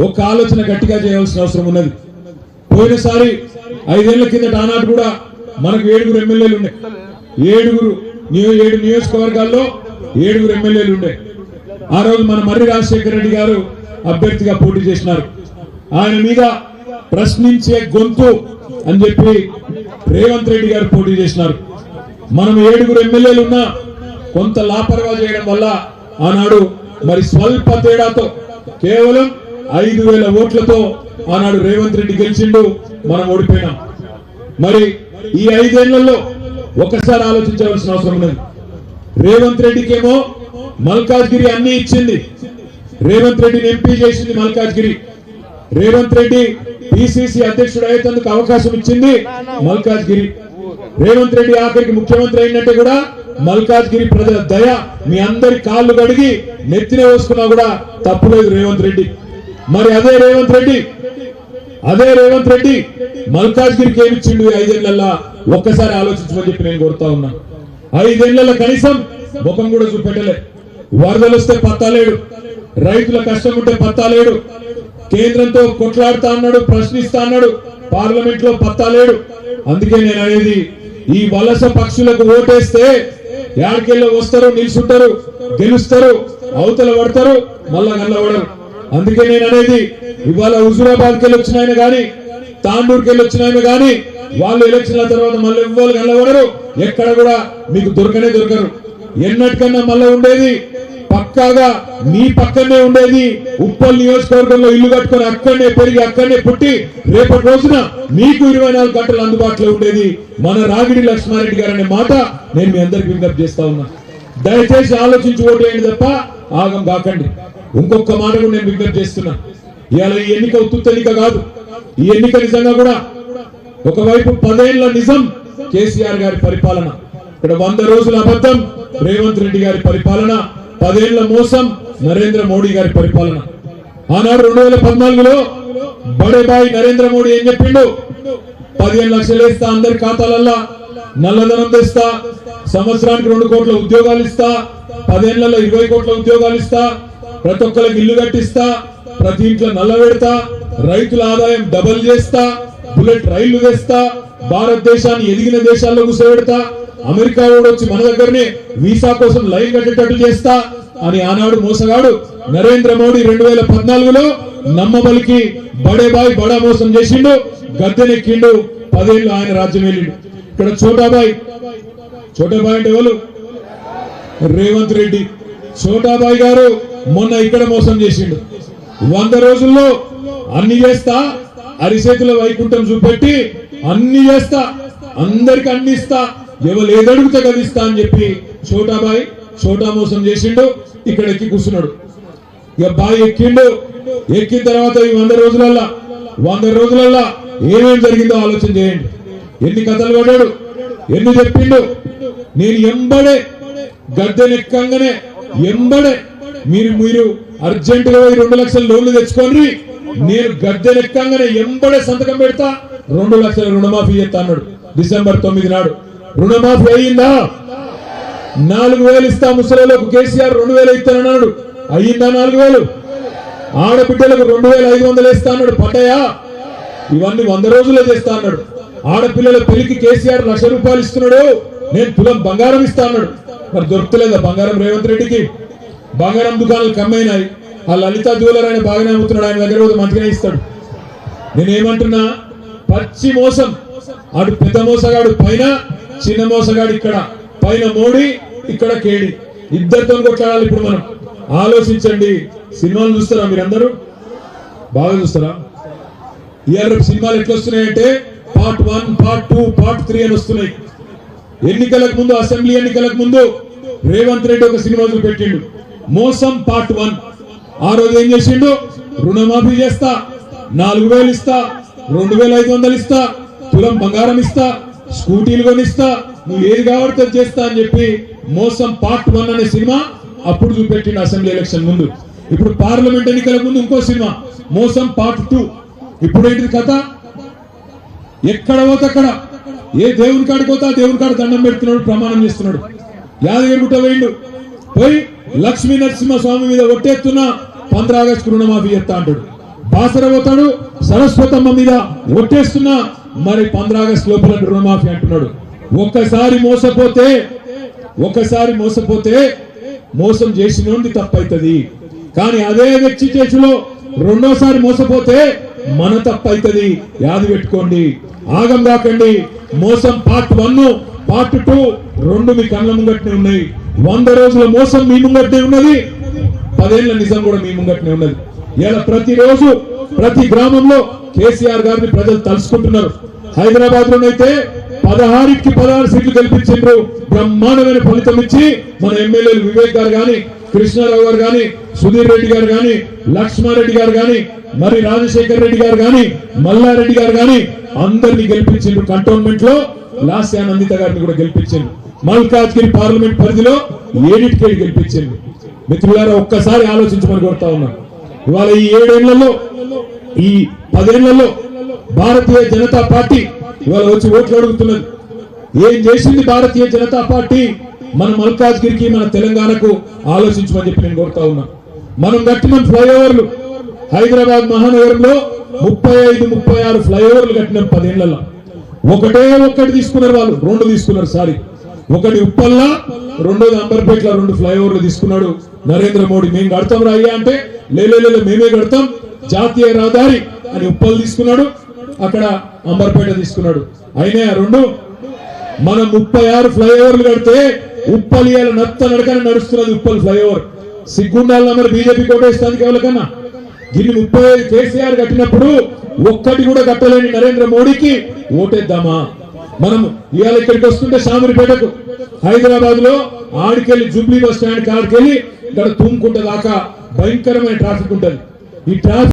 ఒక ఆలోచన గట్టిగా చేయాల్సిన అవసరం ఉన్నది. పోయినసారి 5 ఏళ్ల కిందట ఆనాడు కూడా మనకు 7 ఎమ్మెల్యేలు ఉండే, 7 నియోజకవర్గాల్లో 7 ఎమ్మెల్యేలు ఉండే. ఆ రోజు మన మర్రి రాజశేఖర రెడ్డి గారు అభ్యర్థిగా పోటీ చేసినారు. ఆయన మీద ప్రశ్నించే గొంతు అని చెప్పి రేవంత్ రెడ్డి గారు పోటీ చేసినారు. మనం 7 ఎమ్మెల్యేలు ఉన్నా కొంత లాపర్వా చేయడం వల్ల ఆనాడు మరి స్వల్ప తేడాతో కేవలం 5,000 ఓట్లతో ఆనాడు రేవంత్ రెడ్డి గెలిచిండు, మనం ఓడిపోయినాం. మరి ఈ 5 ఏళ్లలో ఒకసారి ఆలోచించవలసిన అవసరం ఉన్నది. రేవంత్ రెడ్డికేమో మల్కాజ్గిరి అన్ని ఇచ్చింది, రేవంత్ రెడ్డిని ఎంపీ చేసింది మల్కాజ్గిరి. రేవంత్ రెడ్డి పిసిసి అధ్యక్షుడు అయ్యేందుకు అవకాశం ఇచ్చింది మల్కాజ్గిరి. రేవంత్ రెడ్డి ఆఖరికి ముఖ్యమంత్రి అయినట్టే కూడా మల్కాజ్గిరి ప్రజల దయ, మీ అందరి కాళ్ళు కడిగి నెత్తిన వేసుకున్నా కూడా తప్పులేదు రేవంత్ రెడ్డి. మరి అదే రేవంత్ రెడ్డి మల్కాజ్గిరికి ఏమిచ్చిండు 5 ఏళ్లలో ఒక్కసారి ఆలోచించమని చెప్పి నేను కోరుతా ఉన్నా. 5 ఏళ్లలో కనీసం ముఖం కూడా చూపెట్టలే. వరదలు వస్తే పత్తాలేడు, రైతుల కష్టం ఉంటే పత్తాలేడు, కేంద్రంతో కొట్లాడుతా అన్నాడు, ప్రశ్నిస్తా అన్నాడు, పార్లమెంట్ లో పత్తాలేడు. అందుకే నేను అనేది, ఈ వలస పక్షులకు ఓటేస్తే యాడికెళ్ళి వస్తారు, నిలుచుంటారు, గెలుస్తారు, అవతల పడతారు, మళ్ళా గల్లబడరు. అందుకే నేను అనేది, ఇవాళ హుజూరాబాద్కి వెళ్ళి వచ్చిన ఆయన గాని, తాండూరుకి వెళ్ళి వచ్చిన ఆయన గాని, వాళ్ళు ఎలక్షన్ల తర్వాత మళ్ళీ ఇవ్వాలి గల్లబడరు, ఎక్కడ కూడా మీకు దొరకరు. ఎన్నటికన్నా మళ్ళీ ఉండేది పక్కాగా మీ పక్కనే ఉండేది ఉప్పల్ నియోజకవర్గంలో ఇల్లు కట్టుకొని అక్కడనే పెరిగి అక్కడనే పుట్టి రేపటి రోజున మీకు 24 గంటలు అందుబాటులో ఉండేది మన రాగిడి లక్ష్మారెడ్డి గారు అనే మాట నేను మీ అందరికి విజ్ఞప్తి చేస్తా ఉన్నా. దయచేసి ఆలోచించి ఓటేయండి తప్ప ఆగం కాకండి. ఇంకొక మాట కూడా నేను విజ్ఞప్తి చేస్తున్నా. ఇవాళ ఈ ఎన్నిక ఉత్తుత్త ఎన్నిక కాదు. ఈ ఎన్నిక నిజంగా కూడా ఒకవైపు 10 ఏళ్ల నిజం కేసీఆర్ గారి పరిపాలన, ఇక్కడ 100 రోజుల అబద్ధం రేవంత్ రెడ్డి గారి పరిపాలన, 10 ఏళ్ల మోసం నరేంద్ర మోడీ గారి పరిపాలన. ఆనాడు 2014లో బడేబాయి నరేంద్ర మోడీ ఏం చెప్పిండు? 15 లక్షలు వేస్తా, అందరి ఖాతాలల్లో నల్లధనం తెస్తా, సంవత్సరానికి 2 కోట్ల ఉద్యోగాలు ఇస్తా, 10 ఏళ్లలో 20 కోట్ల ఉద్యోగాలు ఇస్తా, ప్రతి ఒక్కరికి ఇల్లు కట్టిస్తా, ప్రతి ఇంట్లో నల్ల పెడతా, రైతుల ఆదాయం డబల్ చేస్తా, బుల్లెట్ రైళ్లు తెస్తా, భారతదేశాన్ని ఎదిగిన దేశాల్లో కూర్చోబెడతా, అమెరికా వాడు వచ్చి మన దగ్గరనే వీసా కోసం లైన్ కట్టేటట్టు చేస్తా అని ఆనాడు మోసగాడు నరేంద్ర మోడీ 2014లో నమ్మబలికి బడేబాయి బడా మోసం చేసిండు, గద్దెనెక్కిండు, 10 ఏళ్ళు ఆయన రాజ్యం వెళ్ళిండు. ఇక్కడ చోటాబాయి అంటే ఎవరు? రేవంత్ రెడ్డి. చోటాబాయి గారు మొన్న ఇక్కడ మోసం చేసిండు. 100 రోజుల్లో అన్ని చేస్తా, అరిచేతుల వైకుంఠం చూపెట్టి అన్ని చేస్తా, అందరికి అన్ని ఇస్తా, ఎవరు ఏదడుగుతా కదిస్తా అని చెప్పి చోటాబాయి చోటా మోసం చేసిండు. ఇక్కడ ఎక్కి కూర్చున్నాడు. ఇక బాయ్ ఎక్కిన తర్వాత ఈ 100 రోజులల్లా ఏమేం జరిగిందో ఆలోచన చేయండి. ఎన్ని కథలు పడ్డాడు, ఎన్ని చెప్పిండు. నేను ఎంబడే గద్దెనెక్కంగానే ఎంబడే మీరు అర్జెంటుగా 2 లక్షల లోన్లు తెచ్చుకోండి, నేను గద్దెనెక్కంగానే ఎంబడే సంతకం పెడతా, 2 లక్షల రుణమాఫీ చేస్తా అన్నాడు. డిసెంబర్ 9 నాడు రుణమాఫీ అయ్యిందా? 4,000 ఇస్తా ముసలిలకు, కేసీఆర్ 2,000 ఇస్తానన్నాడు. అయ్యిందా 4,000? ఆడబిడ్డలకు 2,500 ఇస్తా అన్నాడు. పడ్డాయా? ఇవన్నీ 100 రోజుల్లో చేస్తా అన్నాడు. ఆడపిల్లల పెళ్లికి కేసీఆర్ ₹1,00,000 ఇస్తున్నాడు, నేను తులం బంగారం ఇస్తా అన్నాడు. మరి దొరుకుతలేదా బంగారం రేవంత్ రెడ్డికి? బంగారం దుకాణాలు కమ్మయినాయి. ఆ లలిత జ్యువెలర్ ఆయన బాగానే అమ్ముతున్నాడు, ఆయన దగ్గర పోతే మంచిగానే ఇస్తాడు. నేనేమంటున్నా, పచ్చి మోసం. అటు పెద్ద మోసగాడు పైన, చిన్న మోసగాడు ఇక్కడ, పైన మోడీ ఇక్కడ కేడి, ఇద్దరితో కొట్లాడాలి. ఇప్పుడు మనం ఆలోచించండి. సినిమాలు చూస్తారా మీరందరూ? బాగా చూస్తారా? ఇవాళ సినిమాలు ఎట్లా వస్తున్నాయంటే పార్ట్ 1, పార్ట్ 2, పార్ట్ 3 అని వస్తున్నాయి. ఎన్నికలకు ముందు, అసెంబ్లీ ఎన్నికలకు ముందు రేవంత్ రెడ్డి ఒక సినిమా పెట్టిండు, మోసం పార్ట్ 1. ఆ రోజు ఏం చేసిండు? రుణమాఫీ చేస్తా, 4,000 ఇస్తా, 2,500 ఇస్తా, తులం బంగారం ఇస్తా, స్కూటీలు కొనిస్తా, నువ్వు ఏది కావాడితే చేస్తా అని చెప్పి మోసం పార్ట్ 1 అనే సినిమా అప్పుడు చూపెట్టిండు అసెంబ్లీ ఎలక్షన్ ముందు. ఇప్పుడు పార్లమెంట్ ఎన్నికల ముందు ఇంకో సినిమా మోసం పార్ట్ 2. ఇప్పుడు ఏంటిది కథ? ఎక్కడ పోతే అక్కడ, ఏ దేవుని కాడికి పోతా దేవుని కాడ దండం పెడుతున్నాడు, ప్రమాణం చేస్తున్నాడు. యాదగిరిగుట్ట పోయిండు, పోయి లక్ష్మీ నరసింహ స్వామి మీద ఒట్టేస్తున్నా 15 ఆగస్టు రుణమాఫీ చేస్తా అంటాడు. బాసర పోతాడు, సరస్వతమ్మ మీద ఒట్టేస్తున్నా మరి 15 ఆగస్టు లోపల రుణమాఫీ అంటున్నాడు. ఒక్కసారి మోసపోతే మోసం చేసినోంది తప్పైతది. కానీ అదే వ్యక్తి చేతిలో రెండోసారి మోసపోతే మన తప్పైతది. యాది పెట్టుకోండి, ఆగం కాకండి. మోసం పార్ట్ 1, పార్ట్ 2 రెండు మీ కళ్ళ ముంగట్నే ఉన్నాయి. 100 రోజుల మోసం మీ ముంగట్నే ఉన్నది, 10 ఏళ్ల నిజం కూడా మీ ముంగట్నే ఉన్నది. ఇలా ప్రతిరోజు ప్రతి గ్రామంలో కేసీఆర్ గారిని ప్రజలు తలుసుకుంటున్నారు. హైదరాబాద్ లోనైతే 16కి 16 సీట్లు గెలిపించారు. బ్రహ్మాండమైన ఫలితం ఇచ్చి మన ఎమ్మెల్యేలు వివేక్ గారు గాని, కృష్ణారావు గారు గాని, సుధీర్ రెడ్డి గారు గాని, లక్ష్మారెడ్డి గారు గాని, మరి రాజశేఖర్ రెడ్డి గారు గాని, మల్లారెడ్డి గారు గాని అందరినీ గెలిపించారు. కంటోన్మెంట్ లో లాస్యా నందిత గారిని కూడా గెలిపించారు. మల్కాజ్గిరి పార్లమెంట్ పరిధిలో 7 గెలిపించారు. మిత్రులారా, ఒక్కసారి ఆలోచించమని కోరుతా ఉన్నాను. ఇవాళ ఈ 7 ఏళ్లలో, ఈ 10 ఏళ్లలో భారతీయ జనతా పార్టీ ఇవాళ వచ్చి ఓట్లు అడుగుతున్నది. ఏం చేసింది భారతీయ జనతా పార్టీ మన మల్కాజ్గిరికి, మన తెలంగాణకు ఆలోచించమని చెప్పి నేను కోరుతా ఉన్నా. మనం కట్టిన ఫ్లైఓవర్లు హైదరాబాద్ మహానగరంలో 35-36 ఫ్లైఓవర్లు కట్టినాం 10 ఏళ్లలో. ఒక్కటి తీసుకున్నారు వాళ్ళు, 2 తీసుకున్నారు. సారీ, ఒకటి ఉప్పల్లా, రెండోది అంబర్పేటలో 2 ఫ్లైఓవర్లు తీసుకున్నాడు నరేంద్ర మోడీ. మేము కడతాం రాయ్యా అంటే లేదు మేమే కడతాం, జాతీయ రహదారి అని ఉప్పల్ తీసుకున్నాడు, అక్కడ అంబర్పేట తీసుకున్నాడు. అయినా 2 మనం 36 ఫ్లైఓవర్లు కడితే ఉప్పల్ ఇవాళ నడకన నడుస్తున్నది. ఉప్పల్ ఫ్లైఓవర్ సిగ్గుండాల మరి బీజేపీ కోటేస్తానికి ఎవరికన్నా. దీన్ని 35 కేసీఆర్ కట్టినప్పుడు ఒక్కటి కూడా కట్టలేని నరేంద్ర మోడీకి ఓటేద్దామా? మనం ఇవాళ ఇక్కడికి వస్తుంటే షామీర్పేటకు హైదరాబాద్ లో ఆడికెళ్ళి జూబ్లీ బస్ స్టాండ్ కాడికెళ్ళి ఇక్కడ తుమ్ముకుంట దాకా భయంకరమైన ట్రాఫిక్ ఉంటది. ఈ ట్రాఫిక్